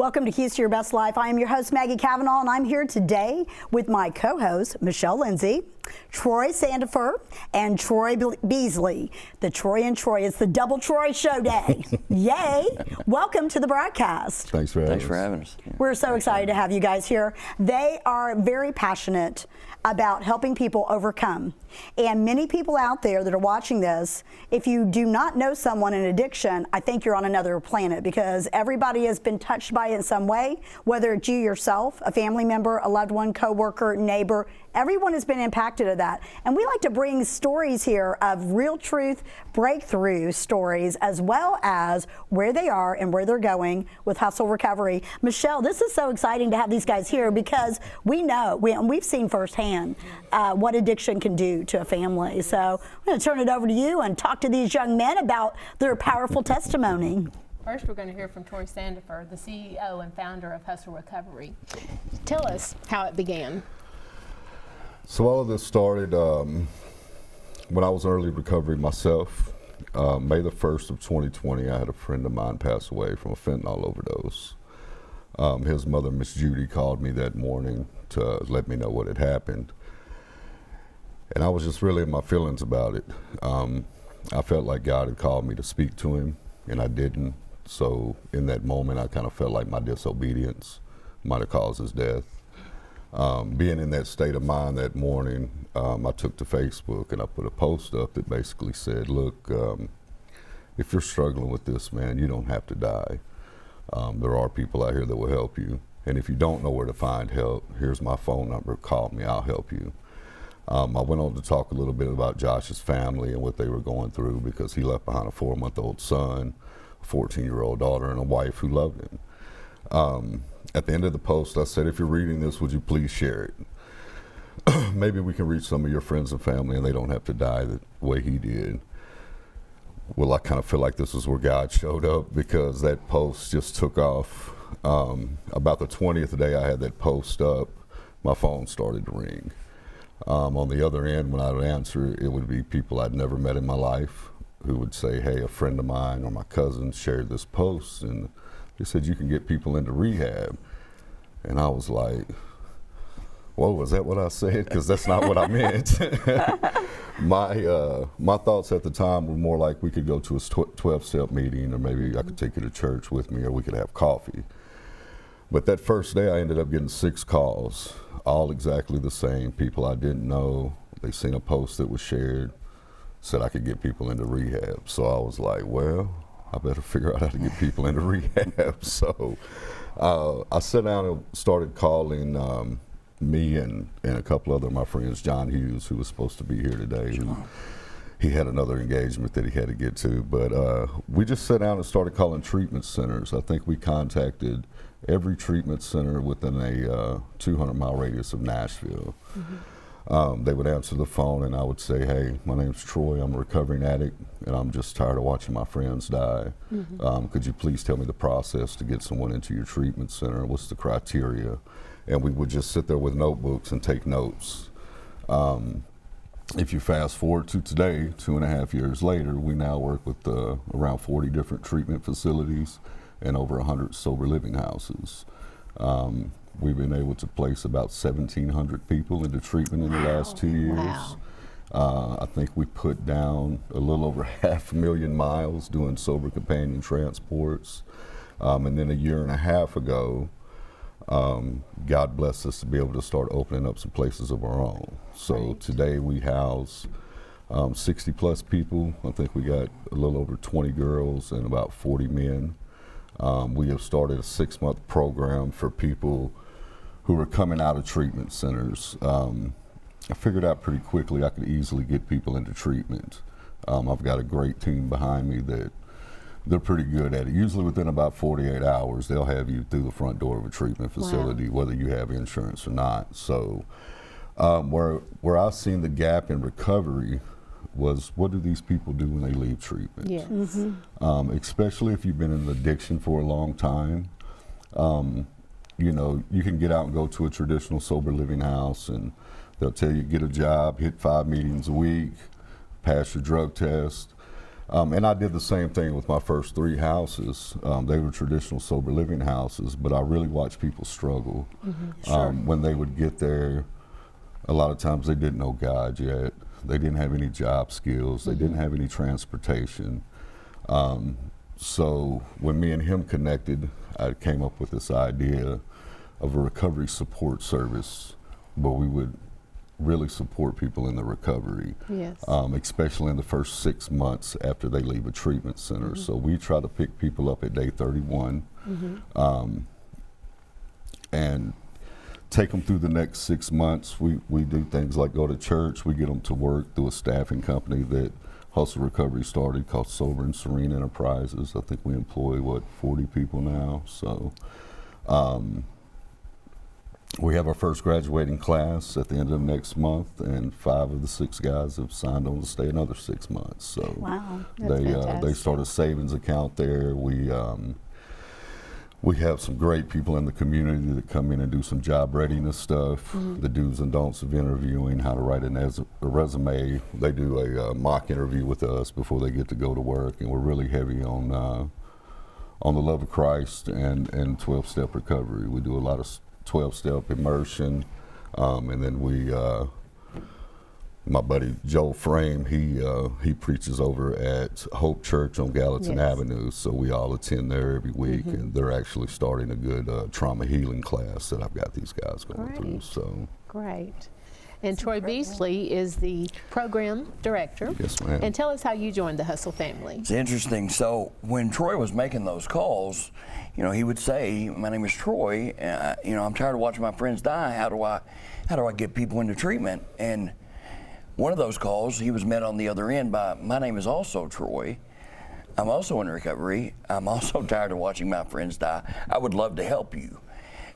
Welcome to Keys to Your Best Life. I am your host, Maggie Kavanaugh, and I'm here today with my co-hosts, Lindsay, Troy Sandifer, and Troy Beasley. The Troy and Troy, it's the double Troy show day. Yay! Welcome to the broadcast. Thanks for having us. Yeah. We're so excited to have you guys here. They are very passionate about helping people overcome. And many people out there that are watching this, if you do not know someone in addiction, I think you're on another planet, because everybody has been touched by it in some way, whether it's you yourself, a family member, a loved one, coworker, neighbor. Everyone has been impacted of that. And we like to bring stories here of real truth, breakthrough stories, as well as where they are and where they're going with H.U.S.T.L.E recovery. Michelle, this is so exciting to have these guys here, because we know, we've seen firsthand what addiction can do to a family. So I'm going to turn it over to you and talk to these young men about their powerful testimony. First, we're going to hear from Troy Sandifer, the CEO and founder of H.U.S.T.L E Recovery. Tell us how it began. So all of this started when I was in early recovery myself. May the 1st of 2020, I had a friend of mine pass away from a fentanyl overdose. His mother, Miss Judy, called me that morning to let me know what had happened. And I was just really in my feelings about it. I felt like God had called me to speak to him, and I didn't. So in that moment, I kind of felt like my disobedience might have caused his death. Being in that state of mind that morning, I took to Facebook and I put a post up that basically said, look, if you're struggling with this, man, you don't have to die. There are people out here that will help you. And if you don't know where to find help, here's my phone number, call me, I'll help you. I went on to talk a little bit about Josh's family and what they were going through, because he left behind a 4-month-old son, a 14-year-old daughter, and a wife who loved him. At the end of the post, I said, if you're reading this, would you please share it? Maybe we can reach some of your friends and family and they don't have to die the way he did. Well, I kind of feel like this is where God showed up, because that post just took off. About the 20th day I had that post up, my phone started to ring. On the other end, when I would answer, it would be people I'd never met in my life who would say, hey, a friend of mine or my cousin shared this post, and they said you can get people into rehab. And I was like, whoa, was that what I said? Because that's not what I meant. My thoughts at the time were more like we could go to a 12-step meeting, or maybe I could take you to church with me, or we could have coffee. But that first day I ended up getting 6 calls, all exactly the same. People I didn't know. They seen a post that was shared, said I could get people into rehab. So I was like, well, I better figure out how to get people into rehab. So I sat down and started calling me and a couple other of my friends, John Hughes, who was supposed to be here today. He had another engagement that he had to get to. But we just sat down and started calling treatment centers. I think we contacted every treatment center within a 200-mile radius of Nashville. They would answer the phone and I would say, hey, my name's Troy, I'm a recovering addict, and I'm just tired of watching my friends die. Could you please tell me the process to get someone into your treatment center? What's the criteria? And we would just sit there with notebooks and take notes. If you fast forward to today, 2.5 years later, we now work with around 40 different treatment facilities and over 100 sober living houses. We've been able to place about 1,700 people into treatment in the last 2 years. I think we put down a little over 500,000 miles doing sober companion transports. And then 1.5 years ago, God blessed us to be able to start opening up some places of our own. So today we house 60 plus people. I think we got a little over 20 girls and about 40 men. We have started a 6-month program for people who are coming out of treatment centers. I figured out pretty quickly I could easily get people into treatment. I've got a great team behind me that they're pretty good at it. Usually within about 48 hours, they'll have you through the front door of a treatment facility, whether you have insurance or not. So where I've seen the gap in recovery was, what do these people do when they leave treatment? Especially if you've been in addiction for a long time. You know, you can get out and go to a traditional sober living house and they'll tell you get a job, hit 5 meetings a week, pass your drug test. And I did the same thing with my first 3 houses. They were traditional sober living houses, but I really watched people struggle. Sure. When they would get there, a lot of times they didn't know God yet. They didn't have any job skills. They didn't have any transportation. So when me and him connected, I came up with this idea of a recovery support service where we would really support people in the recovery, Yes. especially in the first 6 months after they leave a treatment center. So we try to pick people up at day 31 and take them through the next 6 months. We do things like go to church. We get them to work through a staffing company that Hustle Recovery started called Sober and Serene Enterprises. I think we employ, 40 people now. So we have our first graduating class at the end of next month, and 5 of the 6 guys have signed on to stay another 6 months. So Wow. That's they fantastic. start a savings account there. We have some great people in the community that come in and do some job readiness stuff, the do's and don'ts of interviewing, how to write a resume. They do a mock interview with us before they get to go to work, and we're really heavy on the love of Christ and 12-step recovery. We do a lot of 12-step immersion, and then my buddy Joe Frame, he preaches over at Hope Church on Gallatin Yes. Avenue, so we all attend there every week, and they're actually starting a good trauma healing class that I've got these guys going through. Great. So Great. And Troy Beasley is the program director. yes, ma'am. And tell us how you joined the Hustle family. It's interesting. So when Troy was making those calls, he would say, "My name is Troy. I'm tired of watching my friends die. How do I get people into treatment?" And one of those calls, he was met on the other end by, "My name is also Troy. I'm also in recovery. I'm also tired of watching my friends die. I would love to help you."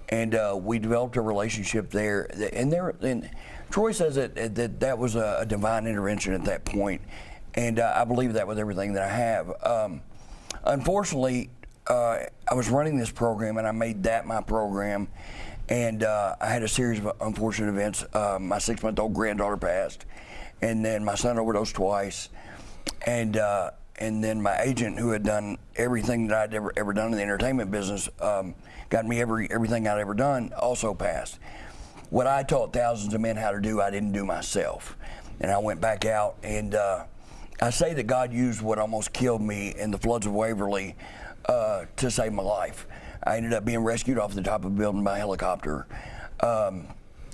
And we developed a relationship there. And Troy says that was a divine intervention at that point. And I believe that with everything that I have. Unfortunately, I was running this program, and I made that my program. And I had a series of unfortunate events. My 6-month-old granddaughter passed, and then my son overdosed twice, and then my agent, who had done everything that I'd ever done in the entertainment business, got me everything I'd ever done, also passed. What I taught thousands of men how to do, I didn't do myself, and I went back out. And I say that God used what almost killed me in the floods of Waverly to save my life. I ended up being rescued off the top of a building by helicopter,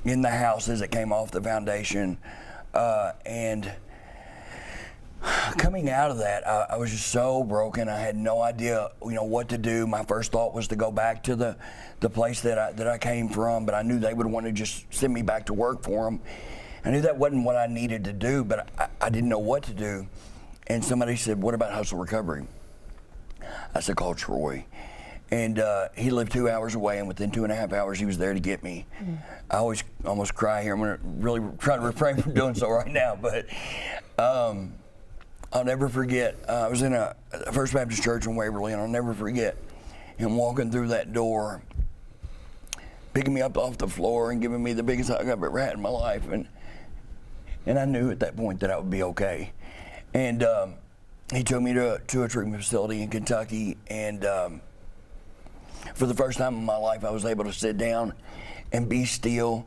in the house as it came off the foundation, and coming out of that, I was just so broken. I had no idea, what to do. My first thought was to go back to the place that I came from, but I knew they would want to just send me back to work for them. I knew that wasn't what I needed to do, but I didn't know what to do. And somebody said, "What about Hustle Recovery?" I said, "Call Troy." And he lived 2 hours away, and within 2.5 hours, he was there to get me. I always almost cry here. I'm going to really try to refrain from doing so right now, but I'll never forget. I was in a First Baptist church in Waverly, and I'll never forget him walking through that door, picking me up off the floor and giving me the biggest hug I've ever had in my life. And I knew at that point that I would be okay. And he took me to a treatment facility in Kentucky, and for the first time in my life, I was able to sit down and be still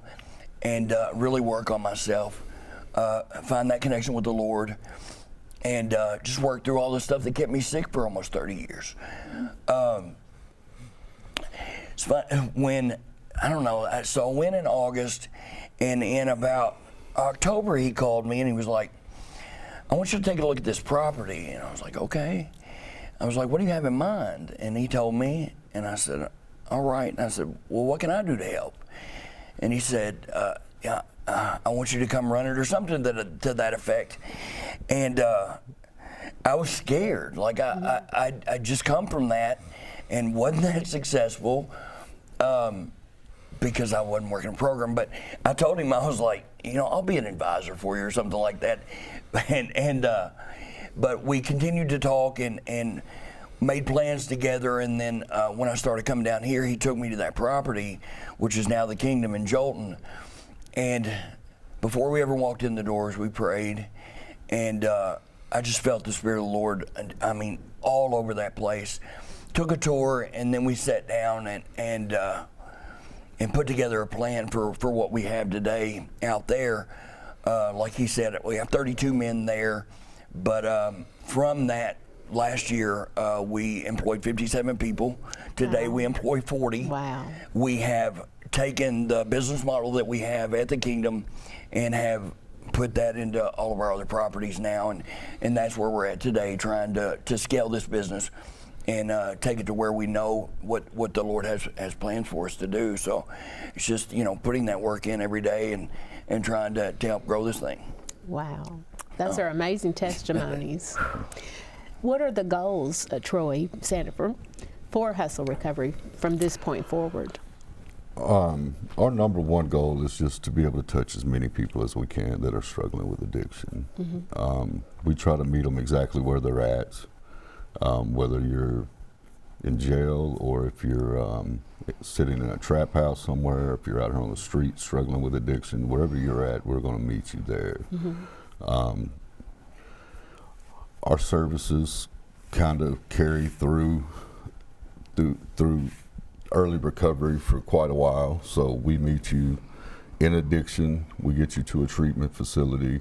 and really work on myself, find that connection with the Lord, and just work through all the stuff that kept me sick for almost 30 years. It's fun when, I don't know, so I went in August, and in about October, he called me and he was like, "I want you to take a look at this property." And I was like, "Okay." I was like, "What do you have in mind?" And he told me, and I said, "All right." And I said, "Well, what can I do to help?" And he said, "Yeah, I want you to come run it," or something to that effect. And I was scared. Like I just come from that and wasn't that successful because I wasn't working a program. But I told him, I was like, "I'll be an advisor for you," or something like that. But we continued to talk and made plans together. And then when I started coming down here, he took me to that property, which is now the Kingdom in Jolton. And before we ever walked in the doors, we prayed. And just felt the Spirit of the Lord, I mean, all over that place. Took a tour, and then we sat down and put together a plan for what we have today out there. Like he said, we have 32 men there, but from that last year, we employed 57 people. Today we employ 40. Wow. We have taken the business model that we have at the Kingdom and have put that into all of our other properties now, and that's where we're at today, trying to scale this business and take it to where we know what the Lord has plans for us to do. So it's just, you know, putting that work in every day and trying to help grow this thing. Wow. Those are amazing testimonies. What are the goals, Troy Sandifer, for H.U.S.T.L.E. Recovery from this point forward? Our number one goal is just to be able to touch as many people as we can that are struggling with addiction. We try to meet them exactly where they're at, whether you're in jail or if you're sitting in a trap house somewhere, if you're out here on the street struggling with addiction, wherever you're at, we're going to meet you there. Our services kind of carry through early recovery for quite a while. So we meet you in addiction, we get you to a treatment facility,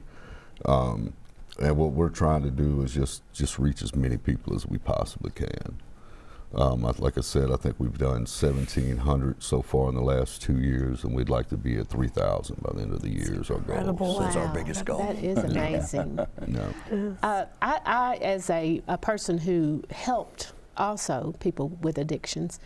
and what we're trying to do is just reach as many people as we possibly can. Like I said, I think we've done 1,700 so far in the last 2 years, and we'd like to be at 3,000 by the end of the year is our goal. Wow. That's our biggest goal. That is amazing. I as a person who helped also people with addictions,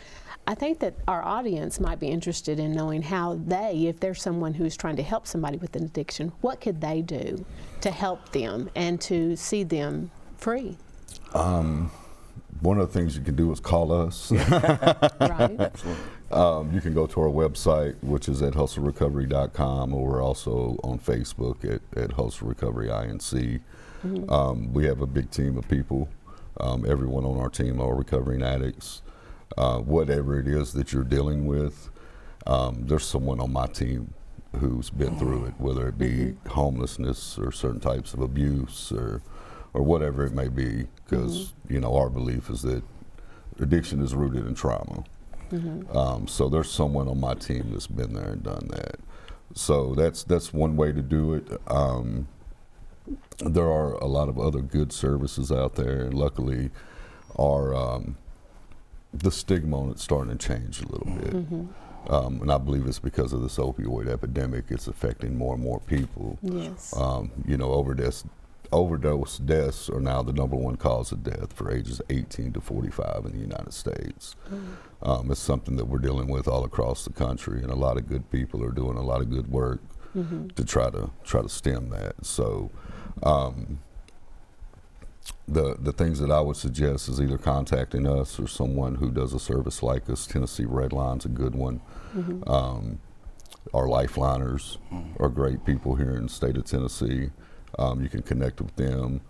I think that our audience might be interested in knowing how they, if there's someone who's trying to help somebody with an addiction, what could they do to help them and to see them free? One of the things you can do is call us. Right. You can go to our website, which is at hustlerecovery.com, or we're also on Facebook at Hustle Recovery INC. We have a big team of people. Everyone on our team are recovering addicts. Whatever it is that you're dealing with, there's someone on my team who's been through it, whether it be homelessness or certain types of abuse or whatever it may be, because you know, our belief is that addiction is rooted in trauma. So there's someone on my team that's been there and done that. So that's one way to do it. There are a lot of other good services out there, and luckily the stigma on it's starting to change a little bit. And I believe it's because of this opioid epidemic. It's affecting more and more people. Yes. You know, overdose deaths are now the #1 cause of death for ages 18 to 45 in the United States. It's something that we're dealing with all across the country, and a lot of good people are doing a lot of good work to try to stem that. So the things that I would suggest is either contacting us or someone who does a service like us. Tennessee Red Line's a good one. Our Lifeliners are great people here in the state of Tennessee. You can connect with them.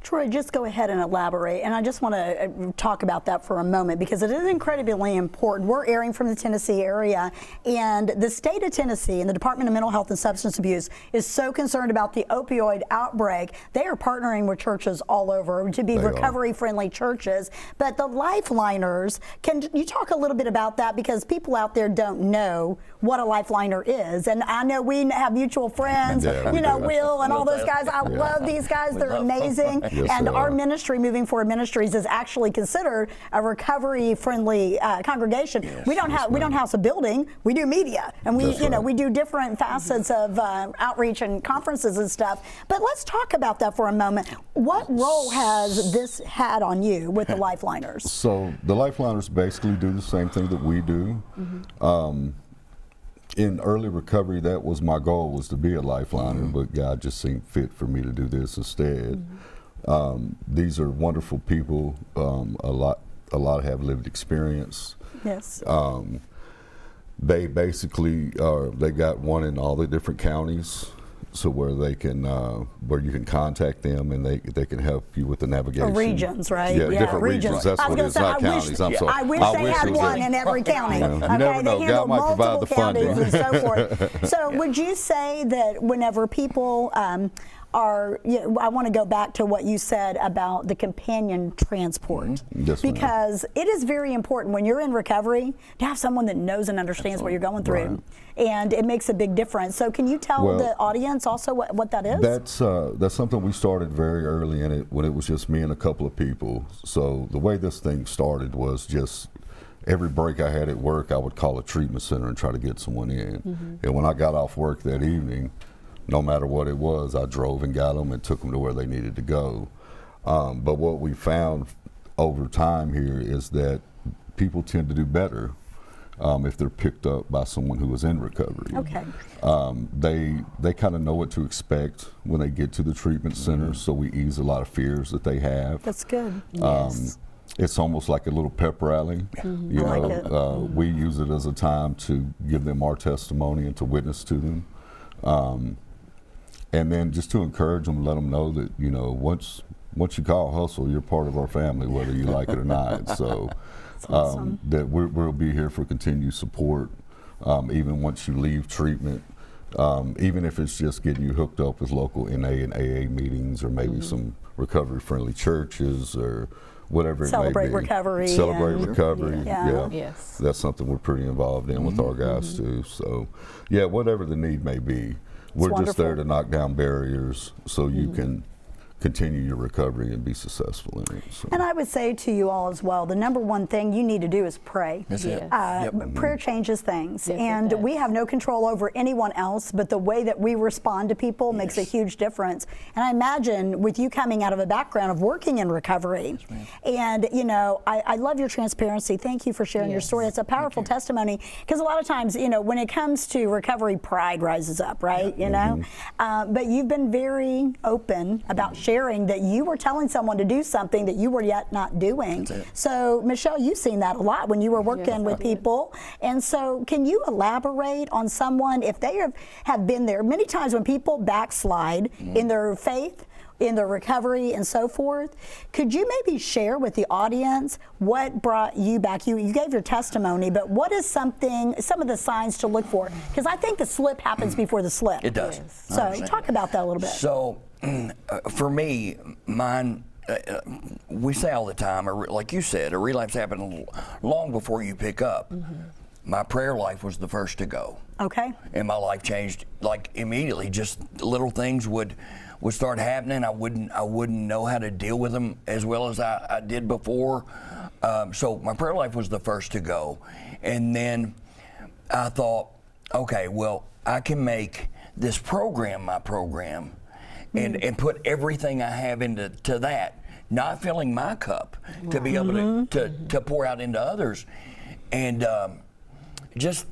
Troy, just go ahead and elaborate, and I just want to talk about that for a moment because it is incredibly important. We're airing from the Tennessee area, and the state of Tennessee and the Department of Mental Health and Substance Abuse is so concerned about the opioid outbreak. They are partnering with churches all over to be recovery-friendly churches. But the Lifeliners, can you talk a little bit about that, because people out there don't know what a Lifeliner is? And I know we have mutual friends, you know, Will and all those guys. I love these guys. They're amazing. Yes, and our ministry, Moving Forward Ministries, is actually considered a recovery-friendly congregation. Yes, we don't house a building. We do media, and we do different facets of outreach and conferences and stuff. But let's talk about that for a moment. What role has this had on you with the Lifeliners? So the Lifeliners basically do the same thing that we do. In early recovery, that was my goal, was to be a Lifeliner, but God just seemed fit for me to do this instead. These are wonderful people. A lot have lived experience. Yes. They basically they got one in all the different counties, so where they can where you can contact them and they can help you with the navigation. Regions, right? Yeah, different regions. That's what it is. Not counties. I'm sorry. I wish they had one in every county. You never know. They God might provide the funding. and so forth. So would you say that whenever people are, I want to go back to what you said about the companion transport. Yes, ma'am. Because it is very important when you're in recovery to have someone that knows and understands what you're going through. Right. And it makes a big difference. So can you tell the audience also what that is? That's something we started very early in it when it was just me and a couple of people. So the way this thing started was just every break I had at work, I would call a treatment center and try to get someone in. And when I got off work that evening, no matter what it was, I drove and got them and took them to where they needed to go. But what we found over time here is that people tend to do better if they're picked up by someone who is in recovery. Okay. They kind of know what to expect when they get to the treatment center, so we ease a lot of fears that they have. That's good. Yes. It's almost like a little pep rally. You I know, like it. we use it as a time to give them our testimony and to witness to them. And then just to encourage them, let them know that, you know, once you call Hustle, you're part of our family, whether you like it or not. So awesome. that we'll be here for continued support, even once you leave treatment, even if it's just getting you hooked up with local NA and AA meetings, or maybe some recovery-friendly churches, or whatever it may be. Recovery. Celebrate and- recovery. Yeah. Yes. That's something we're pretty involved in with our guys too. So, yeah, whatever the need may be, we're just there wonderful. to knock down barriers so you can continue your recovery and be successful in it. So. And I would say to you all as well, the number one thing you need to do is pray. That's it. Yes. Prayer changes things, Yes, it and does. we have no control over anyone else, but the way that we respond to people makes a huge difference. And I imagine with you coming out of a background of working in recovery, and you know, I love your transparency. Thank you for sharing your Yes. story. It's a powerful testimony, because a lot of times, you know, when it comes to recovery, pride rises up, right? You know, but you've been very open about sharing that you were telling someone to do something that you were yet not doing. That's it. So, Michelle, you've seen that a lot when you were working Yes, with I did. people. And so, can you elaborate on someone, if they have been there? Many times when people backslide in their faith, in their recovery, and so forth, could you maybe share with the audience what brought you back? You gave your testimony, but what is some of the signs to look for? Because I think the slip happens before the slip. It does. Yes. I So, understand. talk about that a little bit. So, for me, mine, we say all the time, like you said, a relapse happened long before you pick up. My prayer life was the first to go. Okay. And my life changed like immediately. Just little things would start happening. I wouldn't know how to deal with them as well as I did before. So my prayer life was the first to go. And then I thought, okay, well, I can make this program my program, and put everything I have into that, not filling my cup to be able to pour out into others. And just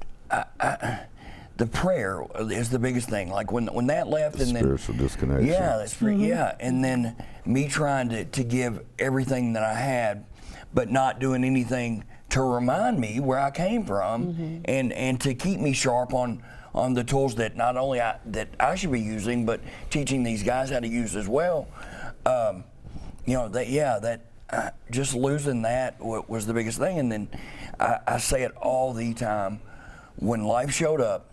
the prayer is the biggest thing. Like when that left, and then Spiritual disconnection. yeah, that's yeah, and then me trying to give everything that I had, but not doing anything to remind me where I came from, and to keep me sharp on the tools that not only that I should be using, but teaching these guys how to use as well. You know, just losing that was the biggest thing. And then I say it all the time, when life showed up,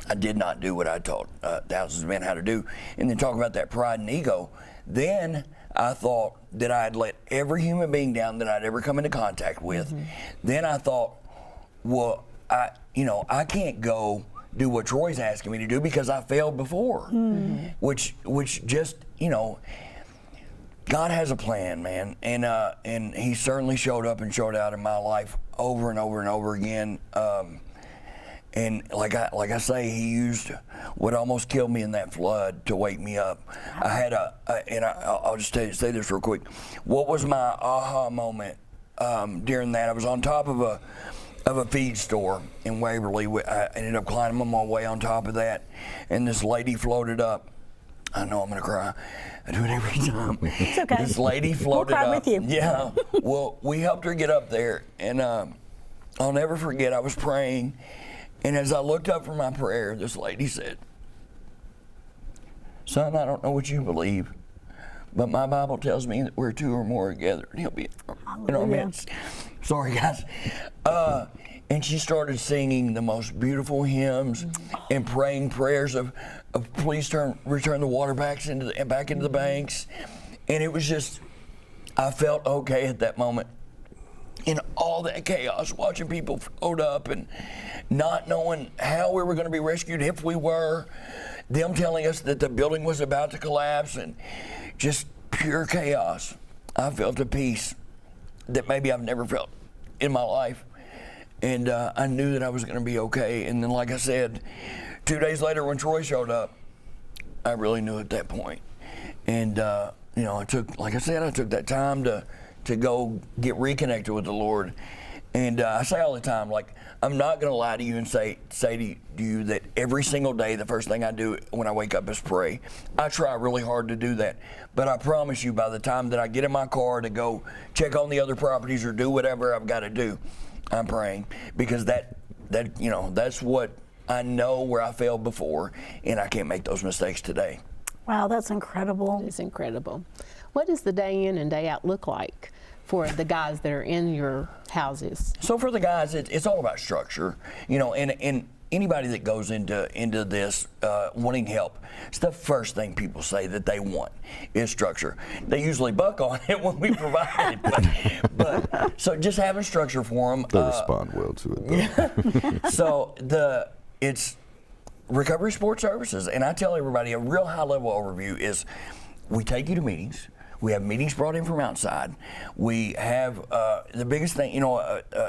I did not do what I taught thousands of men how to do. And then talk about that pride and ego. Then I thought that I had let every human being down that I'd ever come into contact with. Then I thought, well, I can't go do what Troy's asking me to do because I failed before. Which just, you know, God has a plan, man, and He certainly showed up and showed out in my life over and over and over again. And like I say, He used what almost killed me in that flood to wake me up. I had I'll just say this real quick. What was my aha moment during that? I was on top of a feed store in Waverly. I ended up climbing my way on top of that, and this lady floated up. I know I'm gonna cry. I do it every time. It's okay. This lady floated We'll cry up. with you. Yeah. Well, we helped her get up there, and I'll never forget. I was praying, and as I looked up from my prayer, this lady said, "Son, I don't know what you believe, but my Bible tells me that where two or more are gathered, He'll be." You know what I mean? Sorry, guys. And she started singing the most beautiful hymns and praying prayers of please return the water back into the banks. And it was just, I felt okay at that moment. In all that chaos, watching people float up and not knowing how we were going to be rescued, if we were, them telling us that the building was about to collapse, and just pure chaos. I felt a peace that maybe I've never felt in my life. And I knew that I was going to be okay. And then, like I said, 2 days later when Troy showed up, I really knew at that point. And, I took that time to go get reconnected with the Lord. And I say all the time, like, I'm not going to lie to you and say to you that every single day the first thing I do when I wake up is pray. I try really hard to do that. But I promise you, by the time that I get in my car to go check on the other properties or do whatever I've got to do, I'm praying. Because that's what I know where I failed before, and I can't make those mistakes today. Wow, that's incredible. It's incredible. What does the day in and day out look like for the guys that are in your houses? So for the guys, it's all about structure, and anybody that goes into this wanting help, it's the first thing people say that they want is structure. They usually buck on it when we provide it, but so just having structure for them. They respond well to it, though. Yeah. So it's Recovery Support Services, and I tell everybody a real high-level overview is we take you to meetings. We have meetings brought in from outside. We have the biggest thing,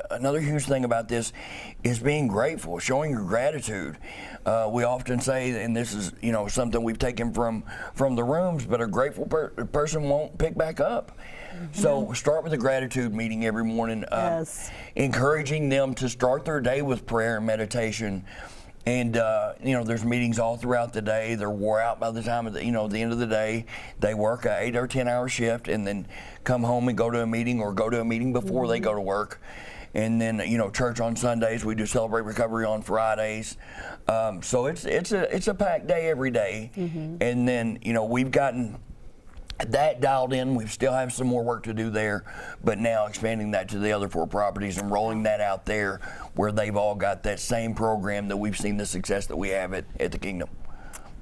another huge thing about this is being grateful, showing your gratitude. We often say, and this is something we've taken from the rooms, but a grateful person won't pick back up. So start with a gratitude meeting every morning, Yes. encouraging them to start their day with prayer and meditation. And there's meetings all throughout the day. They're wore out by the time of the end of the day. They work a 8 or 10 hour shift and then come home and go to a meeting, or go to a meeting before they go to work. And then church on Sundays. We do Celebrate Recovery on Fridays. So it's a packed day every day. And then we've gotten that dialed in. We still have some more work to do there, but now expanding that to the other 4 properties and rolling that out there where they've all got that same program that we've seen the success that we have at the Kingdom.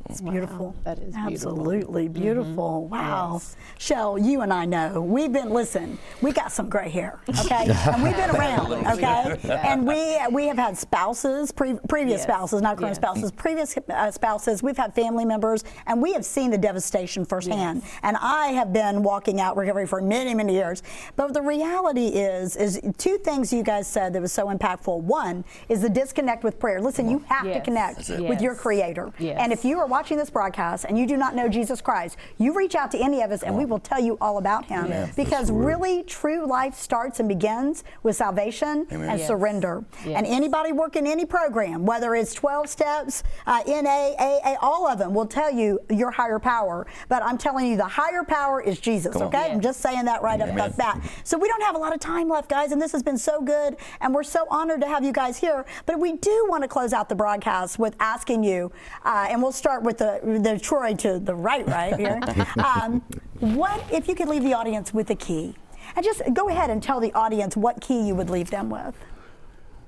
It's beautiful. Wow, that is beautiful. Absolutely beautiful. Wow. Yes. Shell, you and I know, we got some gray hair, okay? And we've been around, okay? And we have had spouses, previous spouses, not current spouses, previous spouses. We've had family members, and we have seen the devastation firsthand. Yes. And I have been walking out recovery for many, many years. But the reality is 2 things you guys said that was so impactful. One is the disconnect with prayer. Listen, you have to connect with your Creator. Yes. And if you are watching this broadcast and you do not know Jesus Christ, you reach out to any of us and we will tell you all about him. Because really true life starts and begins with salvation and surrender. And anybody working any program, whether it's 12 steps, NA, AA, all of them will tell you your higher power. But I'm telling you, the higher power is Jesus, okay? I'm just saying that right up the bat. So we don't have a lot of time left, guys, and this has been so good, and we're so honored to have you guys here. But we do want to close out the broadcast with asking you, and we'll start with the Troy to the right here. What if you could leave the audience with a key? And just go ahead and tell the audience what key you would leave them with.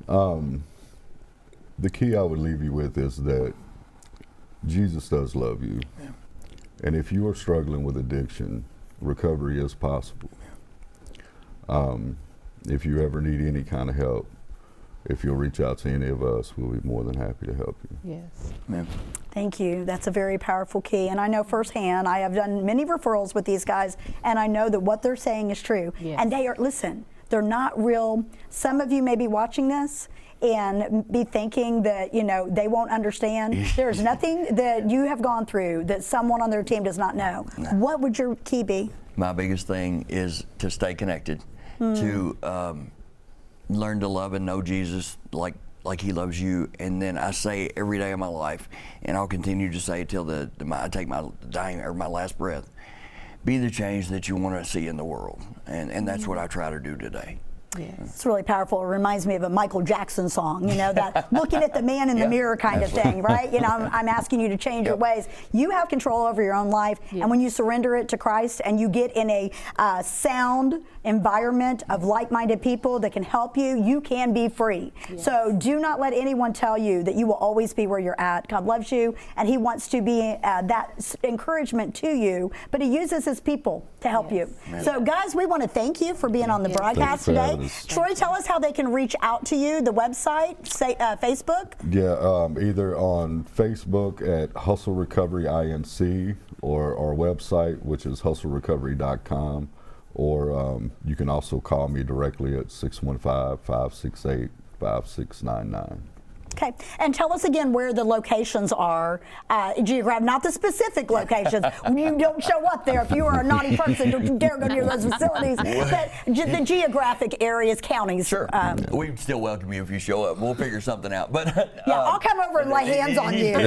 The key I would leave you with is that Jesus does love you. And if you are struggling with addiction, recovery is possible. If you ever need any kind of help, if you'll reach out to any of us, we'll be more than happy to help you. Yes. Thank you. That's a very powerful key. And I know firsthand, I have done many referrals with these guys, and I know that what they're saying is true. And they are, listen, they're not real. Some of you may be watching this and be thinking that, they won't understand. There's nothing that you have gone through that someone on their team does not know. What would your key be? My biggest thing is to stay connected, to learn to love and know Jesus like he loves you. And then I say every day of my life, and I'll continue to say till I take my dying or my last breath, be the change that you want to see in the world. And that's what I try to do today. Yes. It's really powerful. It reminds me of a Michael Jackson song, you know, that looking at the man in the mirror kind of thing, right? You know, I'm asking you to change your ways. You have control over your own life, and when you surrender it to Christ and you get in a sound environment of like-minded people that can help you, you can be free. So do not let anyone tell you that you will always be where you're at. God loves you, and He wants to be that encouragement to you, but He uses His people to help you. So guys, we want to thank you for being on the broadcast today. Troy, tell us how they can reach out to you, the website, say, Facebook? Yeah, either on Facebook at Hustle Recovery INC or our website, which is hustlerecovery.com, or you can also call me directly at 615-568-5699. Okay, and tell us again where the locations are, not the specific locations. You don't show up there if you are a naughty person. Don't you dare go near those facilities. But the geographic areas, counties. Sure. We'd still welcome you if you show up. We'll figure something out. But yeah, I'll come over and lay hands on you.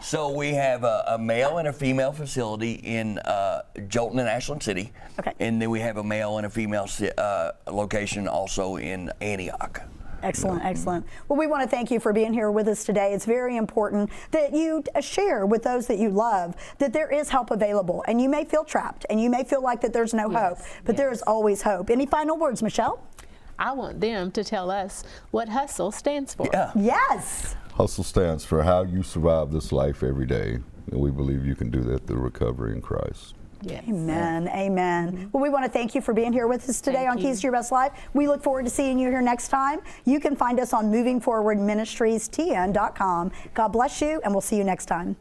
So we have a male and a female facility in Jolton and Ashland City. Okay. And then we have a male and a female location also in Antioch. Excellent, excellent. Well, we want to thank you for being here with us today. It's very important that you share with those that you love that there is help available. And you may feel trapped, and you may feel like that there's no hope, but there is always hope. Any final words, Michelle? I want them to tell us what HUSTLE stands for. Yeah. Yes. Hustle stands for how you survive this life every day, and we believe you can do that through recovery in Christ. Yes. Amen, amen. Well, we want to thank you for being here with us today on Keys to Your Best Life. We look forward to seeing you here next time. You can find us on movingforwardministriestn.com. God bless you, and we'll see you next time.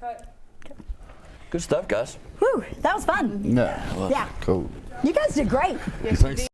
Cut. Good stuff, guys. Whew, that was fun. Yeah. Yeah. Cool. You guys did great. Thanks.